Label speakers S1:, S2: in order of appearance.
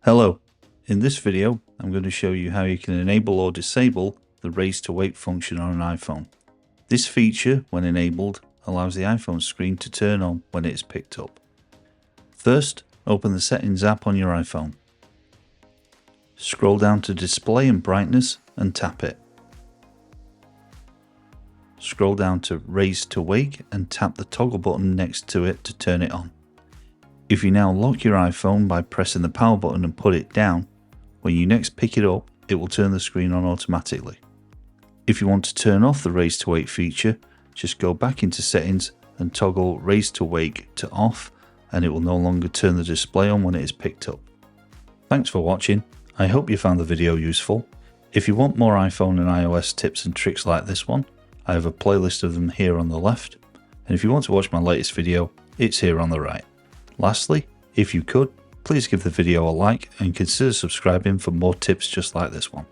S1: Hello, in this video I'm going to show you how you can enable or disable the raise to wake function on an iPhone. This feature, when enabled, allows the iPhone screen to turn on when it is picked up. First, open the Settings app on your iPhone. Scroll down to Display and Brightness and tap it. Scroll down to Raise to Wake and tap the toggle button next to it to turn it on. If you now lock your iPhone by pressing the power button and put it down, when you next pick it up, it will turn the screen on automatically. If you want to turn off the Raise to Wake feature, just go back into Settings and toggle Raise to Wake to off, and it will no longer turn the display on when it is picked up. Thanks for watching. I hope you found the video useful. If you want more iPhone and iOS tips and tricks like this one, I have a playlist of them here on the left, and if you want to watch my latest video, it's here on the right. Lastly, if you could, please give the video a like and consider subscribing for more tips just like this one.